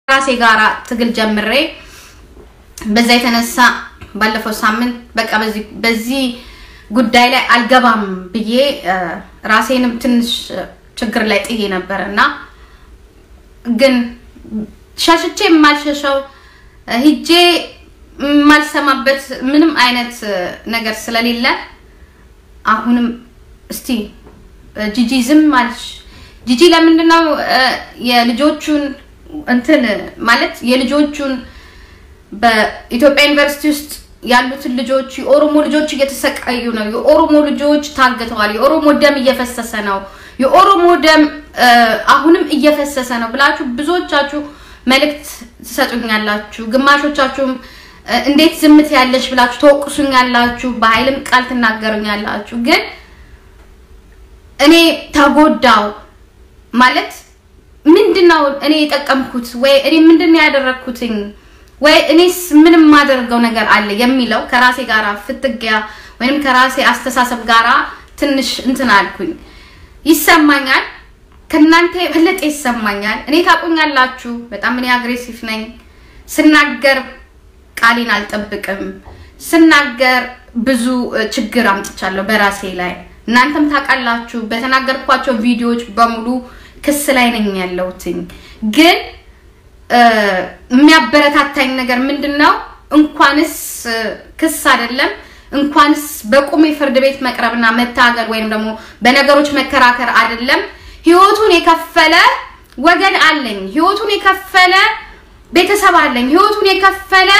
ራሴ ጋራ ትግል ጀምሬ በዛ የተነሳ ባለፈው ሳምንት በቃ በዚህ ጉዳይ ላይ አልገባም ብዬ ራሴንም ትንሽ ችግር ላይ ጥዬ ነበርና ግን ሻሽቼ ማልሸሸው ሂጄ ማልሰማበት ምንም አይነት ነገር ስለሌለ አሁንም እስቲ ጂጂ ዝም ማልሽ ጂጂ ለምንድነው የልጆቹን እንትን ማለት የልጆቹን በኢትዮጵያ ዩኒቨርሲቲ ውስጥ ያሉትን ልጆች የኦሮሞ ልጆች እየተሰቃዩ ነው የኦሮሞ ልጆች ታገተዋል የኦሮሞ ደም እየፈሰሰ ነው የኦሮሞ ደም አሁንም እየፈሰሰ ነው ብላችሁ ብዙዎቻችሁ መልእክት ትሰጡኛላችሁ ግማሾቻችሁም እንዴት ዝምት ያለሽ ብላችሁ ተወቅሱኛላችሁ በኃይልም ቃል ተናገሩኛላችሁ ግን እኔ ተጎዳው ማለት ምንድነው እኔ የተጠቀምኩት ወይ እኔ ምንድነው ያደረኩትኝ ወይ እኔስ ምንም ማደርገው ነገር አለ የሚለው ከራሴ ጋራ ፍትጊያ ወይንም ከራሴ አስተሳሰብ ጋራ ትንሽ እንትን አልኩኝ ይሰማኛል ከናንተ በለጠ ይሰማኛል እኔ ታቆኛላችሁ በጣም እኔ አግሬሲቭ ነኝ ስናገር ቃሌን አልጠብቅም ስናገር ብዙ ችግር አምጥቻለሁ በራሴ ላይ እናንተም ታቃላችሁ በተናገርኳቸው ቪዲዮዎች በሙሉ ክስ ላይ ነኝ ያለውትኝ ግን የሚያበረታታኝ ነገር ምንድነው እንኳንስ ክስ አይደለም እንኳንስ በቁሜ ፍርድ ቤት መቅረብና መታገል ወይንም ደግሞ በነገሮች መከራከር አይደለም ህይወቱን የከፈለ ወገን አለኝ ህይወቱን የከፈለ ቤተሰብ አለኝ ህይወቱን የከፈለ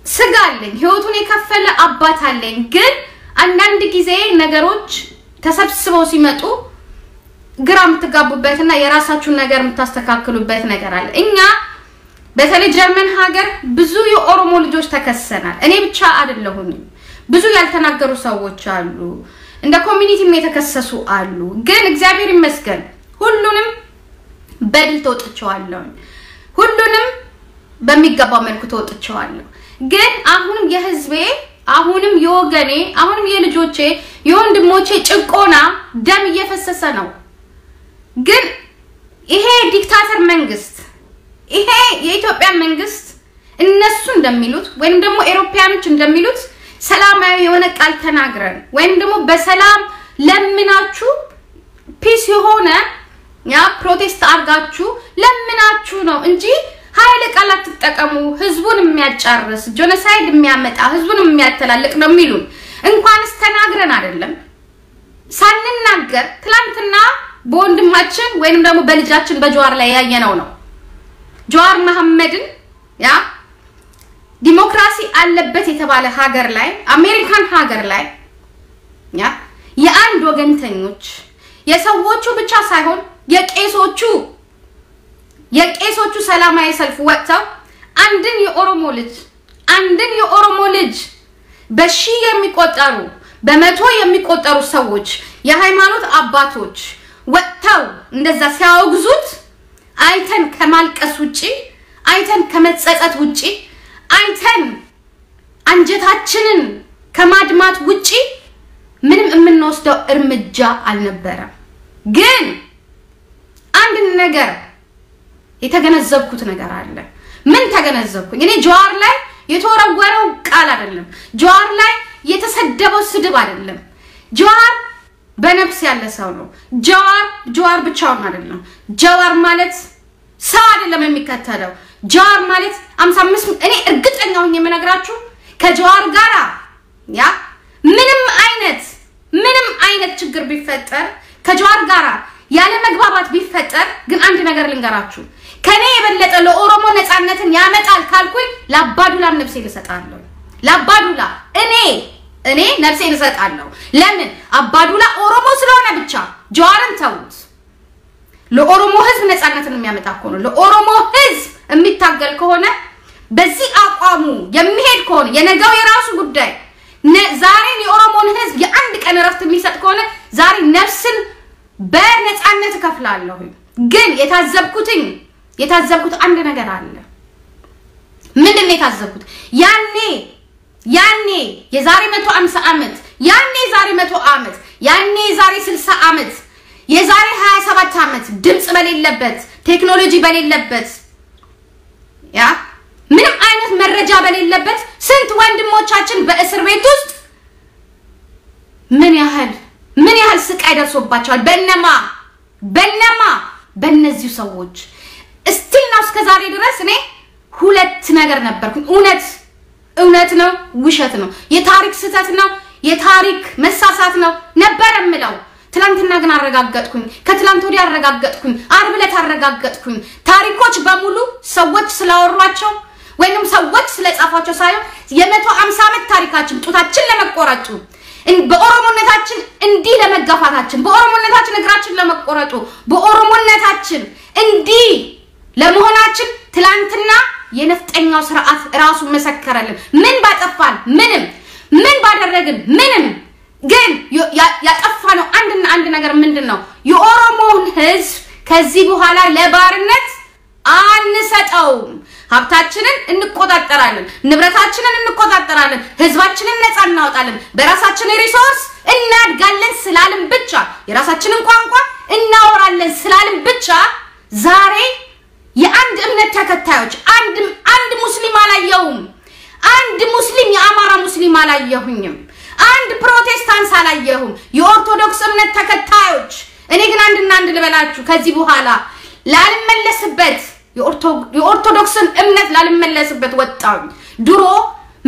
ስጋ አለኝ ህይወቱን የከፈለ አባት አለኝ ግን አንዳንድ ጊዜ ነገሮች ተሰብስበው ሲመጡ ግራም ተጋቡበትና የራሳችሁን ነገር ምታስተካክሉበት ነገር አለ እኛ በተለይ ጀርመን ሀገር ብዙ የኦሮሞ ልጆች ተከሰናል እኔ ብቻ አይደለሁም ብዙ ያልተናገሩ ሰዎች አሉ እንደ ኮሚኒቲም የተከሰሱ አሉ ግን እግዚአብሔር ይመስገን ሁሉንም በድል ተወጥቻለሁ ሁሉንም በሚገባው መልኩ ተወጥቻለሁ ግን አሁንም የህዝቤ አሁንም የወገኔ አሁንም የልጆቼ የወንድሞቼ ጭቆና ደም እየፈሰሰ ነው ግን ይሄ ዲክታተር መንግስት ይሄ የኢትዮጵያ መንግስት እነሱ እንደሚሉት ወይንም ደግሞ አውሮፓያኖች እንደሚሉት ሰላማዊ የሆነ ቃል ተናግረን ወይንም ደግሞ በሰላም ለምናችሁ ፒስ የሆነ ያ ፕሮቴስት አርጋችሁ ለምናችሁ ነው እንጂ ኃይለ ቃላት ተጠቀሙ ህዝቡን የሚያጫርስ ጆኖሳይድ የሚያመጣ ህዝቡን የሚያተላልቅ ነው የሚሉን እንኳንስ ተናግረን አይደለም ሳንናገር ትላንትና በወንድማችን ወይንም ደግሞ በልጃችን በጀዋር ላይ ያየነው ነው ጀዋር መሐመድን ያ ዲሞክራሲ አለበት የተባለ ሀገር ላይ አሜሪካን ሀገር ላይ ያ የአንድ ወገንተኞች የሰዎቹ ብቻ ሳይሆን የቄሶቹ ሰላማዊ ሰልፍ ወጥተው አንድን የኦሮሞ ልጅ በሺ የሚቆጠሩ በመቶ የሚቆጠሩ ሰዎች የሃይማኖት አባቶች ወጥተው እንደዛ ሲያወግዙት አይተን ከማልቀስ ውጪ አይተን ከመጸጸት ውጪ አይተን አንጀታችንን ከማድማት ውጪ ምንም የምንወስደው እርምጃ አልነበረም ግን አንድ ነገር የተገነዘብኩት ነገር አለ ምን ተገነዘብኩኝ እኔ ጀዋር ላይ የተወረወረው ቃል አይደለም ጀዋር ላይ የተሰደበው ስድብ አይደለም ጀዋር በነፍስ ያለ ሰው ነው ጀዋር ብቻውን አይደለም ጀዋር ማለት ሰው አይደለም የሚከተለው ጀዋር ማለት 55 እኔ እርግጠኛ ሆኜ የምነግራችሁ ከጀዋር ጋራ ያ ምንም አይነት ችግር ቢፈጠር ከጀዋር ጋራ ያለ መግባባት ቢፈጠር ግን አንድ ነገር ልንገራችሁ ከኔ የበለጠ ለኦሮሞ ነፃነትን ያመጣል ካልኩኝ ለአባዱላም ነፍሴን እሰጣለሁ ለአባዱላ እኔ ነፍሴን እሰጣለሁ ለምን አባዱላ ኦሮሞ ስለሆነ ብቻ ጀዋርን ተውት ለኦሮሞ ህዝብ ነፃነትን የሚያመጣ ከሆነ ለኦሮሞ ህዝብ የሚታገል ከሆነ በዚህ አቋሙ የሚሄድ ከሆነ የነገው የራሱ ጉዳይ ዛሬ የኦሮሞን ህዝብ የአንድ ቀን ረፍት የሚሰጥ ከሆነ ዛሬ ነፍስን በነፃነት ከፍላለሁ ግን የታዘብኩት አንድ ነገር አለ ምንድነው የታዘብኩት ያኔ የዛሬ 150 አመት ያኔ የዛሬ 100 አመት ያኔ የዛሬ 60 አመት የዛሬ 27 አመት ድምጽ በሌለበት ቴክኖሎጂ በሌለበት ያ ምንም አይነት መረጃ በሌለበት ስንት ወንድሞቻችን በእስር ቤት ውስጥ ምን ያህል ስቃይ ደርሶባቸዋል በእነማ በእነዚህ ሰዎች እስቲል ነው እስከዛሬ ድረስ እኔ ሁለት ነገር ነበርኩኝ እውነት ነው ውሸት ነው የታሪክ ስህተት ነው የታሪክ መሳሳት ነው ነበር የምለው ትላንትና ግን አረጋግጥኩኝ ከትላንት ወዲያ አረጋግጥኩኝ አርብ ዕለት አረጋግጥኩኝ ታሪኮች በሙሉ ሰዎች ስላወሯቸው ወይንም ሰዎች ስለጻፏቸው ሳይሆን የ150 ዓመት ታሪካችን ጡታችን ለመቆራጩ በኦሮሞነታችን እንዲ ለመጋፋታችን በኦሮሞነታችን እግራችን ለመቆረጡ በኦሮሞነታችን እንዲ ለመሆናችን ትላንትና የነፍጠኛው ስርዓት ራሱ መሰከረልን ምን ባጠፋን ምን ባደረግን ምንም ግን ያጠፋነው አንድ ነገር ምንድነው የኦሮሞን ህዝብ ከዚህ በኋላ ለባርነት አንሰጠውም ሀብታችንን እንቆጣጣራለን ንብረታችንን እንቆጣጣራለን ህዝባችንን ነፃ እናወጣለን በራሳችን ሪሶርስ እናድጋለን ስላልን ብቻ የራሳችንን ቋንቋ እናወራለን ስላልን ብቻ ዛሬ የአንድ እምነት ተከታዮች አንድ ሙስሊም አላየሁም አንድ ሙስሊም የአማራ ሙስሊም አላየሁኝም አንድ ፕሮቴስታንት አላየሁም የኦርቶዶክስ እምነት ተከታዮች እኔ ግን አንድ ልበላችሁ ከዚህ በኋላ ላልመለስበት የኦርቶዶክስን እምነት ላልመለስበት ወጣው ድሮ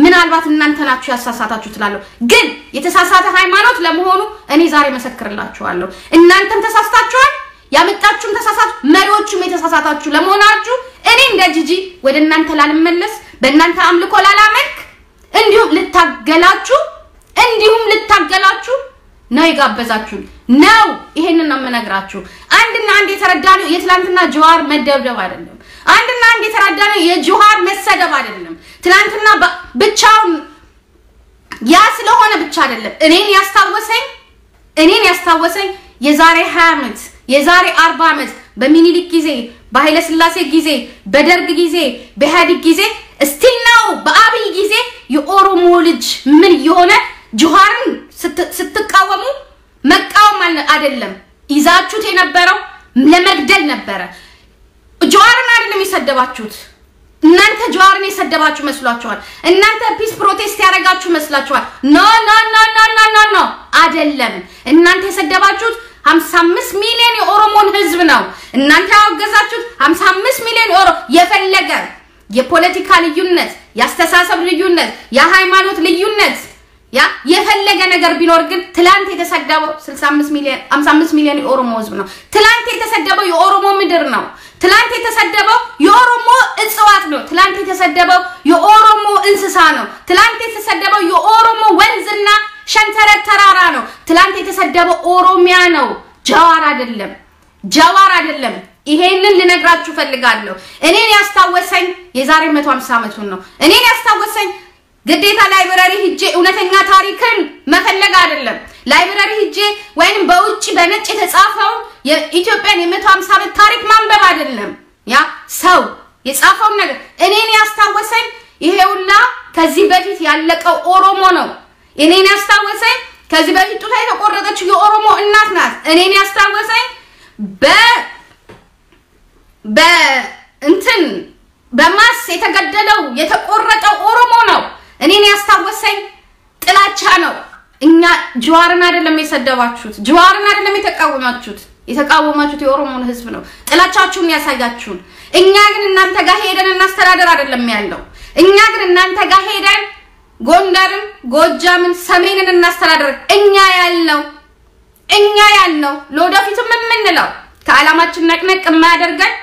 ምናልባት እናንተ ናችሁ ያሳሳታችሁ ትላለሁ ግን የተሳሳተ ሃይማኖት ለመሆኑ እኔ ዛሬ መሰክርላችኋለሁ እናንተም ተሳስታችኋል ያመጣችሁም ተሳሳቱ መሪዎቹም የተሳሳታችሁ ለመሆናችሁ እኔ እንደ ጂጂ ወደ እናንተ ላልመለስ በእናንተ አምልኮ ላላመልክ እንዲሁም ልታገላችሁ ነው ይጋበዛችሁ ነው ይሄንን ነው መነግራችሁ አንድና አንድ የተረዳነው የትላንትና ጀዋር መደብደብ አይደለም አንድና አንድ የተረዳነው የጀዋር መሰደብ አይደለም ትላንትና ብቻውን ያ ስለሆነ ብቻ አይደለም እኔን ያስታወሰኝ የዛሬ 20 ዓመት የዛሬ 40 ዓመት በሚኒሊክ ጊዜ በኃይለ ሥላሴ ጊዜ በደርግ ጊዜ በኢህአዴግ ጊዜ እስቲል ነው በአብይ ጊዜ የኦሮሞ ልጅ ምን የሆነ ጀዋርን ስትቃወሙ መቃወም አይደለም ይዛችሁት የነበረው ለመግደል ነበር ጀዋርን አይደለም የሰደባችሁት እናንተ ጀዋርን የሰደባችሁ መስሏችኋል እናንተ ፒስ ፕሮቴስት ያረጋችሁ መስላችኋል ኖ አይደለም እናንተ የሰደባችሁት 55 ሚሊዮን የኦሮሞን ህዝብ ነው እናንተ ያወገዛችሁት 55 ሚሊዮን ኦሮ የፈለገ የፖለቲካ ልዩነት ያስተሳሰብ ልዩነት የሃይማኖት ልዩነት ያ የፈለገ ነገር ቢኖር ግን ትላንት የተሰደበው 55 ሚሊዮን የኦሮሞ ህዝብ ነው ትላንት የተሰደበው የኦሮሞ ምድር ነው ትላንት የተሰደበው የኦሮሞ እጽዋት ነው ትላንት የተሰደበው የኦሮሞ እንስሳ ነው ትላንት የተሰደበው የኦሮሞ ወንዝና ሸንተረር ተራራ ነው ትላንት የተሰደበው ኦሮሚያ ነው ጀዋር አይደለም ይሄንን ልነግራችሁ ፈልጋለሁ እኔን ያስታወሰኝ የዛሬ 150 ዓመቱን ነው እኔን ያስታወሰኝ ግዴታ ላይብረሪ ሂጄ እውነተኛ ታሪክን መፈለግ አይደለም ላይብረሪ ሂጄ ወይንም በውጪ በነጭ የተጻፈው የኢትዮጵያን የ150 ዓመት ታሪክ ማንበብ አይደለም ያ ሰው የጻፈው ነገር እኔን ያስታወሰኝ ይሄውላ ከዚህ በፊት ያለቀው ኦሮሞ ነው እኔን ያስታወሰኝ ከዚህ በፊት ጡታ የተቆረጠችው የኦሮሞ እናት ናት እኔን ያስታወሰኝ በማስ የተገደለው የተቆረጠው ኦሮሞ ነው እኔን ያስታወሰኝ ጥላቻ ነው እኛ ጀዋርን አይደለም የሰደባችሁት ጀዋርን አይደለም የተቃወማችሁት የኦሮሞን ህዝብ ነው ጥላቻችሁን ያሳያችሁን እኛ ግን እናንተ ጋር ሄደን እናስተዳደር አይደለም ያለው እኛ ግን እናንተ ጋር ሄደን ጎንደርን ጎጃምን ሰሜንን እናስተዳደር እኛ ያልነው ለወደፊቱም የምንለው ከዓላማችን ነቅነቅ የማያደርገን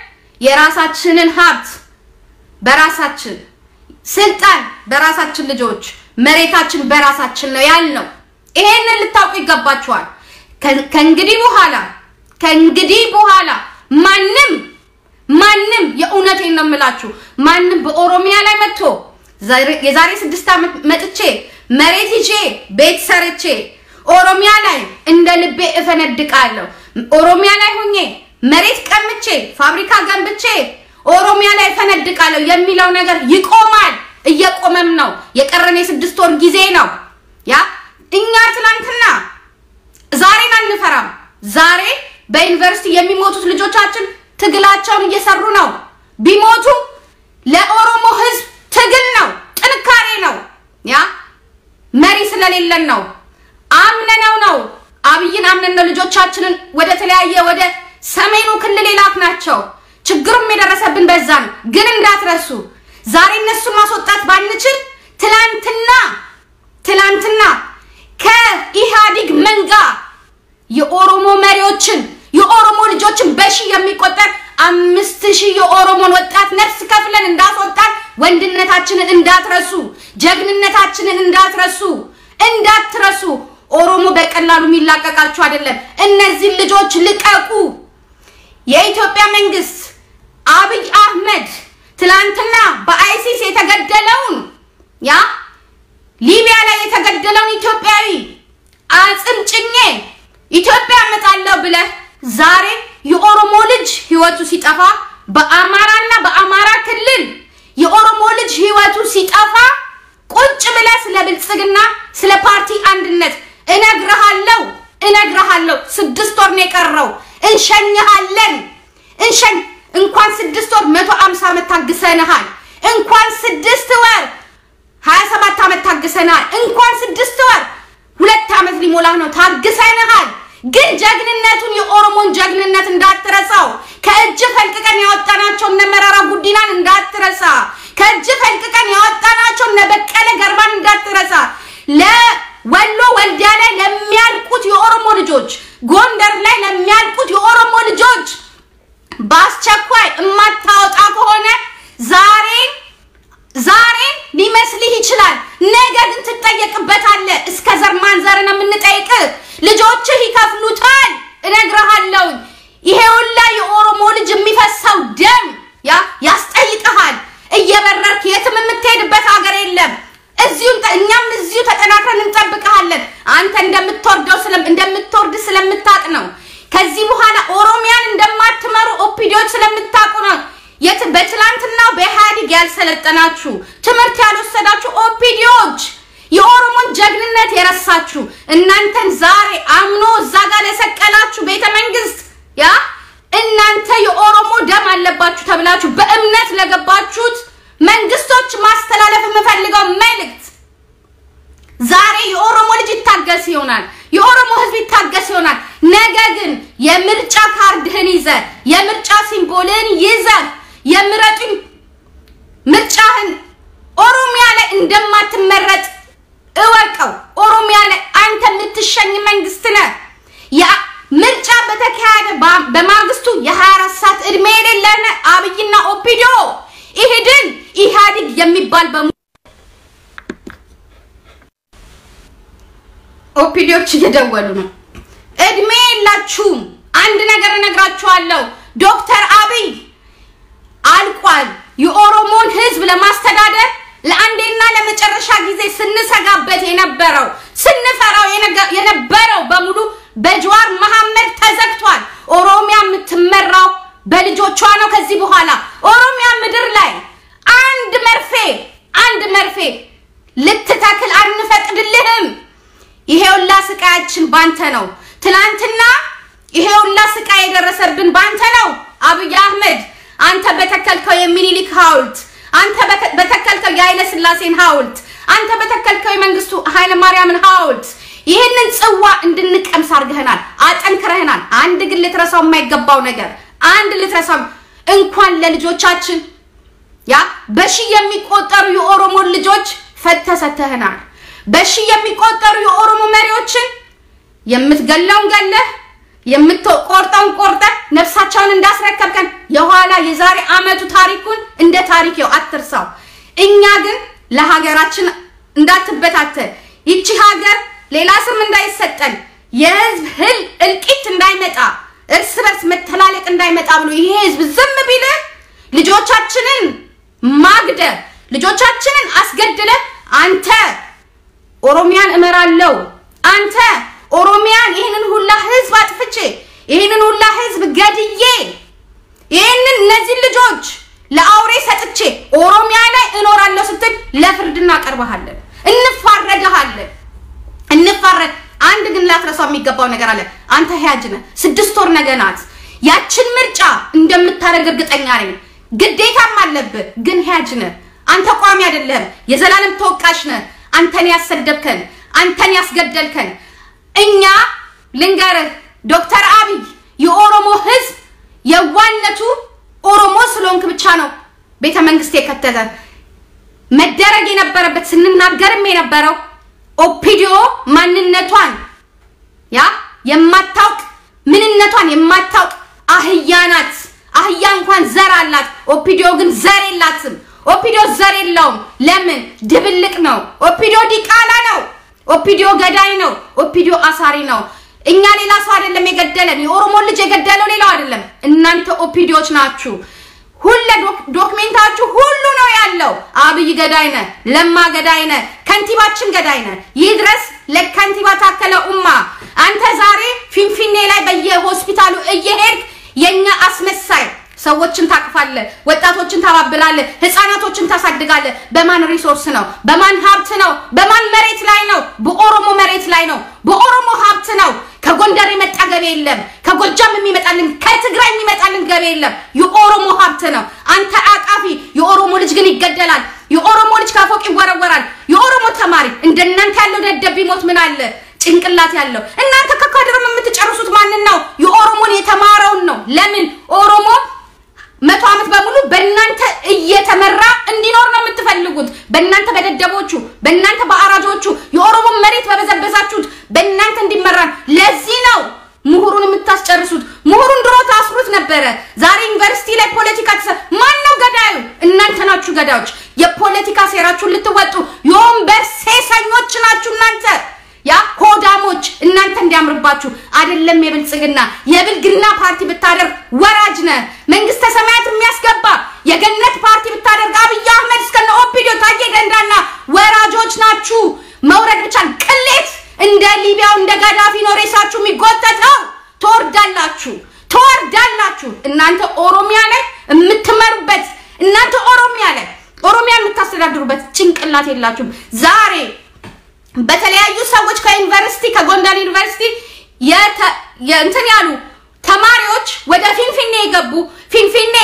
የራሳችንን ሀብት በራሳችን ስልጣን በራሳችን ልጆች መሬታችን በራሳችን ነው ያልነው ይሄንን ልታውቁ ይገባችኋል ከእንግዲህ በኋላ ማንም የእውነቴን ነው የምላችሁ ማንም በኦሮሚያ ላይ መጥቶ የዛሬ 6 ዓመት መጥቼ መሬት ይዤ ቤት ሰርቼ ኦሮሚያ ላይ እንደ ልቤ እፈነድቃለሁ ኦሮሚያ ላይ ሆኜ መሬት ቀምቼ ፋብሪካ ገንብቼ ኦሮሚያ ላይ እፈነድቃለሁ የሚለው ነገር ይቆማል እየቆመም ነው የቀረኔ 6 ወር ጊዜ ነው ያ እኛ ትላንትና ዛሬን አንፈራም ዛሬ በዩኒቨርሲቲ የሚሞቱት ልጆቻችን ትግላቸውን እየሰሩ ነው ቢሞቱ ስለሌለን ነው አምነነው ነው አብይን አምነን ነው ልጆቻችንን ወደ ተለያየ ወደ ሰሜኑ ክልል ላክናቸው ችግሩም የደረሰብን በዛ ነው ግን እንዳትረሱ ዛሬ እነሱን ማስወጣት ባንችል ትላንትና ከኢሃዲግ መንጋ የኦሮሞ መሪዎችን የኦሮሞ ልጆችን በሺ የሚቆጠር 5000 የኦሮሞን ወጣት ነፍስ ከፍለን እንዳስወጣን ወንድነታችንን እንዳትረሱ ጀግንነታችንን እንዳትረሱ ኦሮሞ በቀላሉ ሚላቀቃችሁ አይደለም እነዚህ ልጆች ልቀቁ የኢትዮጵያ መንግስት አብይ አህመድ ትላንትና በአይሲስ የተገደለውን ያ ሊቢያ ላይ የተገደለውን ኢትዮጵያዊ አጽምጭኜ ኢትዮጵያ መጣለው ብለ ዛሬ የኦሮሞ ልጅ ህይወቱ ሲጠፋ በአማራና በአማራ ክልል የኦሮሞ ልጅ ህይወቱ ሲጠፋ ቁጭ ብለ ስለ ብልጽግና ስለ ፓርቲ አንድነት እነግርሃለሁ 6 ወር ነው የቀረው እንሸኝሃለን እንኳን 6 ወር 150 ዓመት ታግሰናል እንኳን 6 ወር 27 ዓመት ታግሰናል እንኳን 6 ወር 2 ዓመት ሊሞላ ነው ታግሰናል ግን ጀግንነቱን የኦሮሞን ጀግንነት እንዳትረሳው ከእጅ ፈልቅቀን ያወጣናቸው ነመራራ ጉዲናን እንዳትረሳ ከእጅ ፈልቅቀን ያወጣናቸው ነበቀለ ገርባን እንዳትረሳ ለወሎ ወልዲያ ላይ ለሚያልቁት የኦሮሞ ልጆች ጎንደር ላይ ለሚያልቁት የኦሮሞ ልጆች ባስቸኳይ እማታወጣ ከሆነ ዛሬ ሊመስልህ ይችላል ነገ ግን ትጠየቅበታለህ እስከ ዘር ማንዘርና ምንጠይቅ ልጆችህ ይከፍሉታል እነግርሃለሁ ይሄ ሁላ የኦሮሞ ልጅ የሚፈሳው ደም ያስጠይቅሃል እየበረርክ የትም የምትሄድበት ሀገር የለም እኛም እዚሁ ተጠናክረን እንጠብቅሃለን አንተ እንደምትወርድ ስለምታቅ ነው ከዚህ በኋላ ኦሮሚያን እንደማትመሩ ኦፒዲዮች ስለምታቁ ነው በትላንትና በኢሃዲግ ያልሰለጠናችሁ ትምህርት ያልወሰዳችሁ ኦፒዲዮች የኦሮሞን ጀግንነት የረሳችሁ እናንተን ዛሬ አምኖ ዛጋ ለሰቀላችሁ ቤተ መንግስት እናንተ የኦሮሞ ደም አለባችሁ ተብላችሁ በእምነት ለገባችሁት መንግስቶች ማስተላለፍ የምፈልገው መልእክት ዛሬ የኦሮሞ ልጅ ይታገስ ይሆናል የኦሮሞ ህዝብ ይታገስ ይሆናል ነገ ግን የምርጫ ካርድህን ይዘ የምርጫ ሲምቦልን ይዘ የምረጡኝ ምርጫህን ኦሮሚያ ላይ እንደማትመረጥ እወቀው ኦሮሚያ ላይ አንተ የምትሸኝ መንግስት ነህ ምርጫ በተካሄደ በማግስቱ የ24 ሰዓት እድሜ የሌለነ አብይና ኦፒዲዮ ኢሃዲግ የሚባል ኦፒዲዮች እየደወሉ ነው እድሜ የላችሁም አንድ ነገር እነግራችኋለሁ ዶክተር አብይ አልቋል የኦሮሞን ህዝብ ለማስተዳደር ለአንዴና ለመጨረሻ ጊዜ ስንሰጋበት ስንፈራው የነበረው በሙሉ በጀዋር መሐመድ ተዘግቷል ኦሮሚያ የምትመራው በልጆቿ ነው ከዚህ በኋላ ኦሮሚያ ምድር ላይ አንድ መርፌ ልትተክል አንፈቅድልህም ይሄውላ ስቃያችን ባንተ ነው ትላንትና ይሄውላ ስቃይ የደረሰብን ባንተ ነው አብይ አህመድ አንተ በተከልከው የሚኒሊክ ሐውልት አንተ በተከልከው የኃይለ ሥላሴን ሐውልት አንተ በተከልከው የመንግስቱ ኃይለ ማርያምን ሐውልት ይሄንን ጽዋ እንድንቀምስ አርገህናል አጠንክረህናል አንድ ግን ልትረሳው የማይገባው ነገር አንድ ልትረሳው እንኳን ለልጆቻችን በሺ የሚቆጠሩ የኦሮሞ ልጆች ፈተሰተህናል በሺ የሚቆጠሩ የኦሮሞ መሪዎችን የምትገለውን ገለህ የምትቆርጠውን ቆርጠ ነፍሳቸውን እንዳስረከብከን የኋላ የዛሬ አመቱ ታሪኩን እንደ ታሪክ አትርሳው እኛ ግን ለሀገራችን እንዳትበታተን ይቺ ሀገር ሌላ ስም እንዳይሰጠን የህዝብ እልቂት እንዳይመጣ እርስ በርስ መተላለቅ እንዳይመጣ ብሎ ይሄ ህዝብ ዝም ቢል ልጆቻችንን ማግደ ልጆቻችንን አስገድለ አንተ ኦሮሚያን እመራለሁ አንተ ኦሮሚያን ይሄንን ሁላ ህዝብ አጥፍቼ ይሄንን ሁላ ህዝብ ገድዬ ይሄንን እነዚህ ልጆች ለአውሬ ሰጥቼ ኦሮሚያ ላይ እኖራለሁ ስትል ለፍርድና ቀርበሃለን እንፋረደሃለን እንፋረድ አንድ ግን ላትረሳው የሚገባው ነገር አለ አንተ ሄያጅነ 6 ወር ነገናት ያችን ምርጫ እንደምታረግ እርግጠኛ ነኝ ግዴታም አለብህ ግን ሄያጅነ አንተ ቋሚ አይደለም የዘላለም ተወቃሽ ነህ አንተን ያሰደብከን አንተን ያስገደልከን እኛ ልንገርህ ዶክተር አብይ የኦሮሞ ህዝብ የዋነቱ ኦሮሞ ስለሆንክ ብቻ ነው ቤተ መንግስት የከተተ መደረግ የነበረበት ስንናገርም የነበረው ኦፒዲዮ ማንነቷን ያ የማታውቅ ምንነቷን የማታውቅ አህያናት አህያ እንኳን ዘር አላት ኦፒዲዮ ግን ዘር የላትም ኦፒዲዮ ዘር የለውም ለምን ድብልቅ ነው ኦፒዲዮ ዲቃላ ነው ኦፒዲዮ ገዳይ ነው ኦፒዲዮ አሳሪ ነው እኛ ሌላ ሰው አይደለም የገደለን የኦሮሞ ልጅ የገደለው ሌላው አይደለም እናንተ ኦፒዲዮች ናችሁ ሁሉ ዶክመንታችሁ ሁሉ ነው ያለው አብይ ገዳይነ ለማ ገዳይነ ከንቲባችን ገዳይነ ይድረስ ለከንቲባ ታከለ ኡማ አንተ ዛሬ ፊንፊኔ ላይ በየሆስፒታሉ እየሄድክ የኛ አስመሳይ ሰዎችን ታቅፋለ ወጣቶችን ታባብላለ ህፃናቶችን ታሳድጋለ በማን ሪሶርስ ነው በማን ሀብት ነው በማን መሬት ላይ ነው በኦሮሞ መሬት ላይ ነው በኦሮሞ ሀብት ነው ከጎንደር የመጣ ገበ የለም ከጎጃም የሚመጣልን ከትግራይ የሚመጣልን ገበ የለም የኦሮሞ ሀብት ነው አንተ አቃፊ የኦሮሞ ልጅ ግን ይገደላል የኦሮሞ ልጅ ካፎቅ ይወረወራል የኦሮሞ ተማሪ እንደናንተ ያለው ደደብ ቢሞት ምን አለ ጭንቅላት ያለው እናንተ ከካድርም የምትጨርሱት ማን ነው የኦሮሞን የተማረውን ነው ለምን ኦሮሞ 100 ዓመት በሙሉ በእናንተ እየተመራ እንዲኖር ነው የምትፈልጉት በእናንተ በደደቦቹ በእናንተ በአራጆቹ የኦሮሞ መሬት በበዘበዛችሁት በእናንተ እንዲመራ ለዚህ ነው ምሁሩን የምታስጨርሱት ምሁሩን ድሮ ታስሩት ነበር ዛሬ ዩኒቨርሲቲ ላይ ፖለቲካ ማን ነው ገዳዩ እናንተ ናችሁ ገዳዮች የፖለቲካ ሴራችሁን ልትወጡ የወንበር ሴሰኞች ናችሁ እናንተ ያ ሆዳሞች እናንተ እንዲያምርባችሁ አይደለም የብልግና ፓርቲ ብታደርግ ወራጅነ መንግስተ ሰማያት የሚያስገባ የገነት ፓርቲ ብታደርግ አብይ አህመድ እስከነ ኦፒዲዮ ታየ ገንዳና ወራጆች ናችሁ መውረድ ብቻ ቅሌት እንደ ሊቢያው እንደ ጋዳፊ ነው ሬሳችሁ የሚጎተተው ተወርዳላችሁ እናንተ ኦሮሚያ ላይ የምትመሩበት እናንተ ኦሮሚያ የምታስተዳድሩበት ጭንቅላት የላችሁም ዛሬ በተለያዩ ሰዎች ከዩኒቨርሲቲ ከጎንደር ዩኒቨርሲቲ የእንትን ያሉ ተማሪዎች ወደ ፊንፊኔ ይገቡ ፊንፊኔ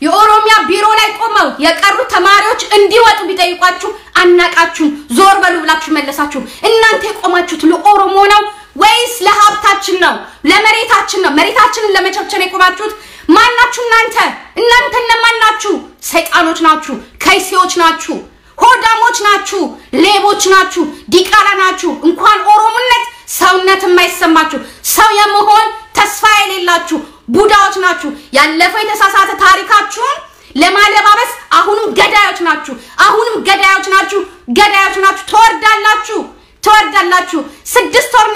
የኦሮሚያ ቢሮ ላይ ቆመው የቀሩ ተማሪዎች እንዲወጡ ቢጠይቋችሁ አናቃችሁ ዞር በሉ ብላችሁ መለሳችሁ እናንተ የቆማችሁት ለኦሮሞ ነው ወይስ ለሀብታችን ነው ለመሬታችን ነው መሬታችንን ለመቸብቸብ የቆማችሁት ማናችሁ እናንተ ለማናችሁ ሰይጣኖች ናችሁ ከይሲዎች ናችሁ ሆዳሞች ናችሁ ሌቦች ናችሁ ዲቃላ ናችሁ እንኳን ኦሮሞነት ሰውነት የማይሰማችሁ ሰው የመሆን ተስፋ የሌላችሁ ቡዳዎች ናችሁ ያለፈው የተሳሳተ ታሪካችሁን ለማለባበስ አሁንም ገዳዮች ናችሁ ተወርዳላችሁ 6 ወር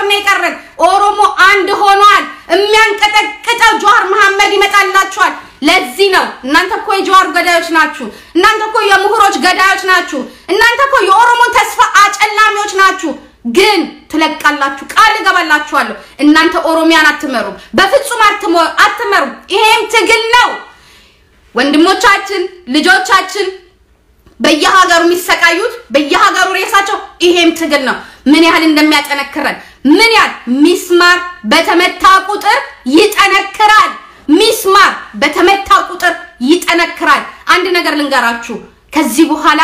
ነው የቀረን ኦሮሞ አንድ ሆኗል የሚያንቀጠቅጠው ጆሃር መሐመድ ይመጣላችኋል ለዚህ ነው እናንተ እኮ የጆሃር ገዳዮች ናችሁ እናንተ እኮ የምሁሮች ገዳዮች ናችሁ እናንተ እኮ የኦሮሞ ተስፋ አጨላሚዎች ናችሁ ግን ትለቃላችሁ ቃል ገባላችኋለሁ እናንተ ኦሮሚያን አትመሩ በፍጹም አትመሩ ይሄም ትግል ነው ወንድሞቻችን ልጆቻችን በየሀገሩ የሚሰቃዩት በየሀገሩ ሬሳቸው ይሄም ትግል ነው ምን ያህል እንደሚያጠነክረን ምን ያህል ሚስማር በተመታ ቁጥር ይጠነክራል ሚስማር በተመታ ቁጥር ይጠነክራል አንድ ነገር ልንገራችሁ ከዚህ በኋላ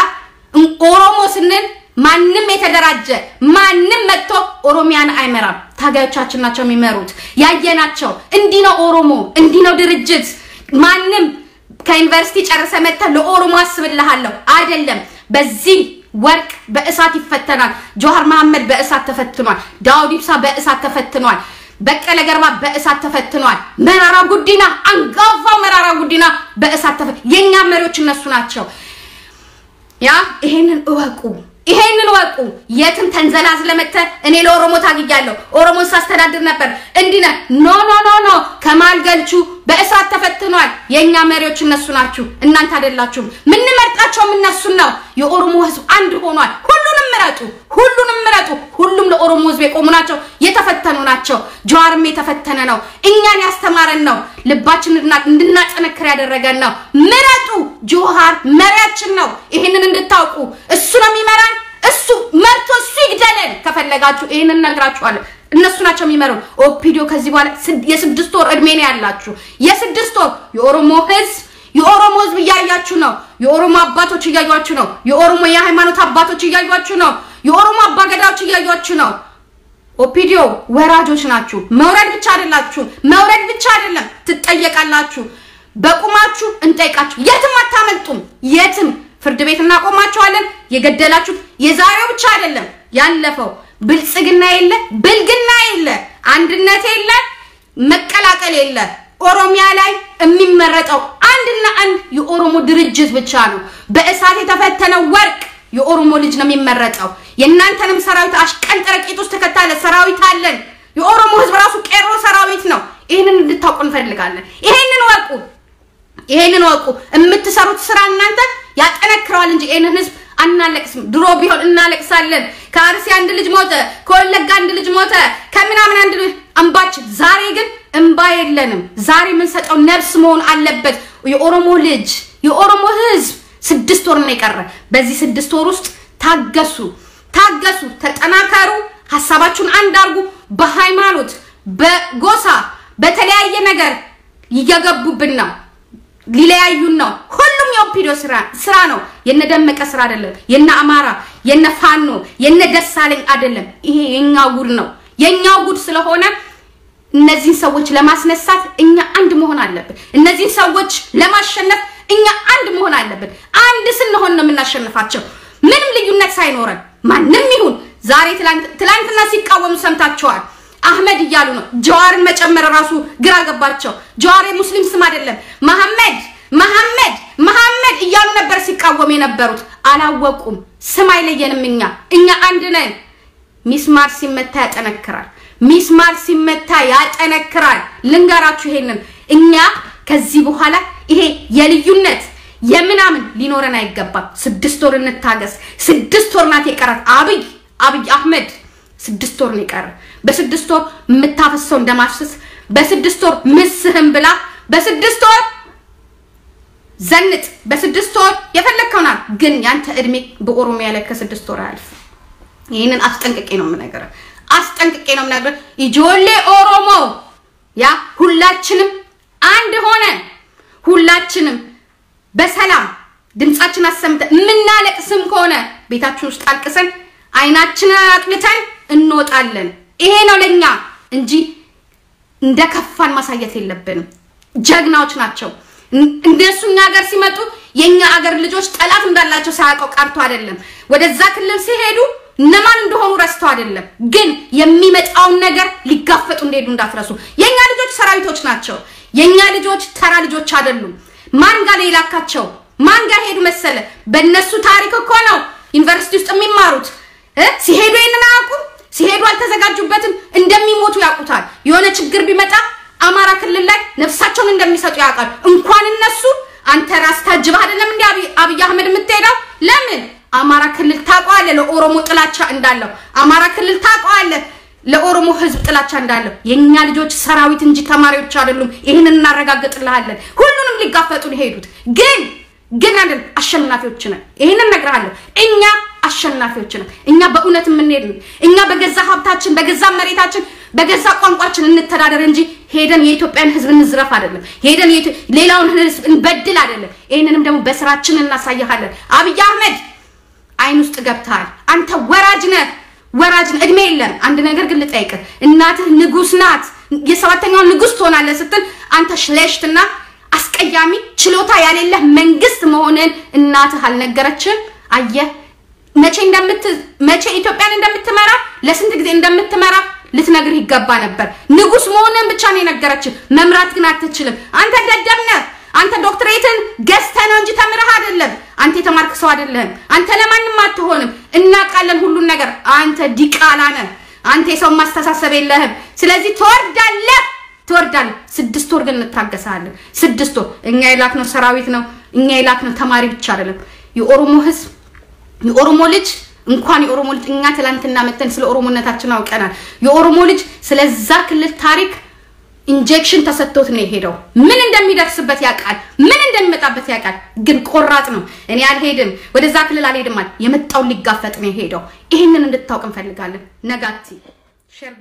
ኦሮሞ ስንል ማንንም የተደራጀ ማንንም መጥቶ ኦሮሚያን አይመራም ታጋዮቻችን ናቸው የሚመሩት ያየናቸው እንዲ ነው ኦሮሞ እንዲ ነው ድርጅት ማንንም ከዩኒቨርሲቲ ጨርሰ መጣ ለኦሮሞ አስብልሃለሁ አይደለም በዚህ ወርቅ በእሳት ይፈተናል ጆሃር መሐመድ በእሳት ተፈትኗል ዳውድ ኢብሳ በእሳት ተፈትኗል በቀለ ገርባ በእሳት ተፈትኗል መራራ ጉዲና አንጋፋው መራራ ጉዲና በእሳት የኛ መሪዎች እነሱ ናቸው ያ ይሄንን ወቁ የትም ተንዘላዝለመተ እኔ ለኦሮሞ ታግያለሁ ኦሮሞን ሳስተዳድር ነበር እንዲና ኖ ከማልገልቹ በእሳት ተፈትኗል የኛ መሪዎች እነሱ ናችሁ እናንተ አይደላችሁም ምን መርጣቸው እነሱ ነው የኦሮሞ ህዝብ አንድ ሆኗል ሁሉንም ምረጡ ሁሉም ለኦሮሞ ህዝብ የቆሙ ናቸው የተፈተኑ ናቸው ጆሃርም የተፈተነ ነው እኛን ያስተማረን ነው ልባችን እንድናጠነክር ያደረገን ነው ምረጡ ጆሃር መሪያችን ነው ይሄንን እንድታውቁ እሱ ነው የሚመራን እሱ መርቶ እሱ ይግደለን ከፈለጋችሁ ይሄንን ነግራችኋለሁ እነሱ ናቸው የሚመሩ ኦፒዲዮ ከዚህ በኋላ የ6 ወር እድሜ ነው ያላችሁ የ6 ወር የኦሮሞ ህዝብ እያያችሁ ነው የኦሮሞ አባቶች እያያችሁ ነው የኦሮሞ የሃይማኖት አባቶች እያያችሁ ነው የኦሮሞ አባገዳዎች እያያችሁ ነው ኦፒዲዮ ወራጆች ናችሁ መውረድ ብቻ አይደለም ትጠየቃላችሁ በቁማችሁ እንጠይቃችሁ የትም አታመልጡም የትም ፍርድ ቤት እናቆማችኋለን የገደላችሁ የዛሬው ብቻ አይደለም ያለፈው ብልጽግና የለ አንድነት የለ መቀላቀል የለ ኦሮሚያ ላይ የሚመረጠው አንድና አንድ የኦሮሞ ድርጅት ብቻ ነው በእሳት የተፈተነው ወርቅ የኦሮሞ ልጅ ነው የሚመረጠው የናንተንም ሰራዊት አሽቀንጥረቂት ውስጥ ተከታለ ሰራዊት አለን የኦሮሞ ህዝብ ራሱ ቄሮ ሰራዊት ነው ይሄንን እንድታውቁ እንፈልጋለን ይሄንን ወቁ የምትሰሩት ስራ እናንተ ያጠነክራል እንጂ ይሄንን ህዝብ አናለቅስም ድሮ ቢሆን እናለቅሳለን ከአርሲ አንድ ልጅ ሞተ ከወለጋ አንድ ልጅ ሞተ ከምናምን አንድ አንባች ዛሬ ግን እንባ የለንም ዛሬ ምን ሰጠው ነፍስ መሆን አለበት የኦሮሞ ልጅ የኦሮሞ ህዝብ 6 ወር ነው የቀረ በዚህ 6 ወር ውስጥ ታገሱ ተጠናከሩ ሐሳባችሁን አንድ አርጉ በሃይማኖት በጎሳ በተለያየ ነገር ይያገቡብን ነው ሊለያዩን ነው ሁሉም የኦፒዲዮ ስራ ነው የነደመቀ ስራ አይደለም የነ አማራ የነ ፋኖ የነ ደሳለኝ አይደለም ይሄ የኛው ጉድ ነው የኛው ጉድ ስለሆነ እነዚህ ሰዎች ለማስነሳት እኛ አንድ መሆን አለብን እነዚህ ሰዎች ለማሸነፍ እኛ አንድ መሆን አለብን አንድ ስንሆን ነው የምናሸንፋቸው ምንም ልዩነት ሳይኖረን ማንንም ይሁን ዛሬ ትላንትና ሲቃወሙ ሰምታችኋል አህመድ ይያሉ ነው ጀዋርን መጨመር ራሱ ግራ ገባቸው ጀዋር ሙስሊም ስም አይደለም መሐመድ ይያሉ ነበር ሲቃወሙ የነበሩት አላወቁም ስም አይለየንም እኛ አንድ ነን ሚስማር ሲመታ ያጠነክራል ልንገራችሁ ይሄንን እኛ ከዚህ በኋላ ይሄ የልዩነት የምናምን ሊኖረን አይገባም 6 ወር እንታገስ 6 ወር ናት የቀራት አብይ አህመድ 6 ወር ነው የቀረ በ6 ወር መታፈሰው እንደማፍሰስ በ6 ወር ምስህም ብላ በ6 ወር ዘንጥ በ6 ወር የፈለከውና ግን ያንተ እድሜ በኦሮሚያ ላይ ከ6 ወር አልፍ ይሄንን አስጠንቅቄ ነው የምነግርህ ኢጆሌ ኦሮሞ ያ ሁላችንም አንድ ሆነን ሁላችንም በሰላም ድምጻችን አሰምተን ምናለቅስም ከሆነ ቤታችን ውስጥ አልቅሰን አይናችንን አጥልተን እንወጣለን ይሄ ነው ለኛ እንጂ እንደከፋን ማሳየት የለብንም ጀግናዎች ናቸው እንደሱኛ ሀገር ሲመጡ የኛ ሀገር ልጆች ጠላት እንዳላቸው ሳያውቀው ቀርቶ አይደለም ወደዛ ክልል ሲሄዱ ነማን እንደሆኑ ረስተው አይደለም ግን የሚመጣው ነገር ሊጋፈጡ እንደሄዱ እንዳትረሱ የኛ ልጆች ሰራዊቶች ናቸው የኛ ልጆች ተራ ልጆች አይደሉም ማን ጋር ይላካቸው ማን ጋር ሄዱ መሰለ በእነሱ ታሪክ እኮ ነው ዩኒቨርሲቲ ውስጥ የሚማሩት ሲሄዱ የነናቁ ሲሄዱ አልተዘጋጁበትም እንደሚሞቱ ያቁታል የሆነ ችግር ቢመጣ አማራ ክልል ላይ ነፍሳቸውን እንደሚሰጡ ያቃል እንኳን እነሱ አንተ ራስ ታጅባ አይደለም እንዴ አብይ አህመድ የምትሄደው ለምን አማራ ክልል ታቋለ ለኦሮሞ ጥላቻ እንዳለው አማራ ክልል ታቋለ ለኦሮሞ ህዝብ ጥላቻ እንዳለው የኛ ልጆች ሰራዊት እንጂ ተማሪዎች አይደሉም ይሄንን እናረጋግጥልሃለን ሁሉንም ሊጋፈጡ ሄዱት ግን አይደል አሸናፊዎች ነን ይሄንን ነግራለሁ እኛ አሸናፊዎች ነን እኛ በእውነት ምንሄድ እኛ በገዛ ሀብታችን በገዛ መሬታችን በገዛ ቋንቋችን እንተዳደር እንጂ ሄደን የኢትዮጵያን ህዝብ እንዝረፍ አይደለም ሄደን ሌላውን ህዝብ እንበድል አይደለም ይሄንንም ደግሞ በስራችን እናሳያለን አብይ አህመድ አይን ውስጥ ገብታል አንተ ወራጅ ነህ እድሜ የለም አንድ ነገር ግን ልጠይቅ እናትህ ንጉስ ናት የሰባተኛው ንጉስ ትሆናለህ ስትል አንተ ሽለሽትና አስቀያሚ ችሎታ ያለለህ መንግስት መሆንን እናትህ አልነገረችም አየህ መቼ ኢትዮጵያን እንደምትመራ ለስንት ጊዜ እንደምትመራ ልትነግር ይገባ ነበር ንጉስ መሆንን ብቻ ነው የነገረችህ መምራት ግን አትችልም አንተ ደደብነህ አንተ ዶክትሬትን ገዝተህ እንጂ ተምረህ አይደለም አንተ የተማርክ ሰው አይደለም አንተ ለማንንም አትሆንም እናቃለን ሁሉን ነገር አንተ ዲቃላ ነህ አንተ የሰው ማስተሳሰብ የለህም ስለዚህ ትወርዳለህ 6 ወር ግን እንታገሳለን 6 ወር እኛ ይላክነው ሰራዊት ነው እኛ ይላክነው ተማሪ ብቻ አይደለም የኦሮሞ ህዝብ የኦሮሞ ልጅ እንኳን የኦሮሞ ልጅ እኛ ትላንትና መተን ስለ ኦሮሞነታችን አውቀናል የኦሮሞ ልጅ ስለዛ ክልል ታሪክ ኢንጀክሽን ተሰጥቶት ነው ሄደው ምን እንደሚደርስበት ያቃል ምን እንደሚመጣበት ያቃል ግን ቆራጥ ነው እኔ አልሄድም ወደዛ ክልል አልሄድም ማለት የመጣው ሊጋፈጥ ነው ሄደው ይሄንን እንድታውቅ እንፈልጋለን ነጋቲ ሼር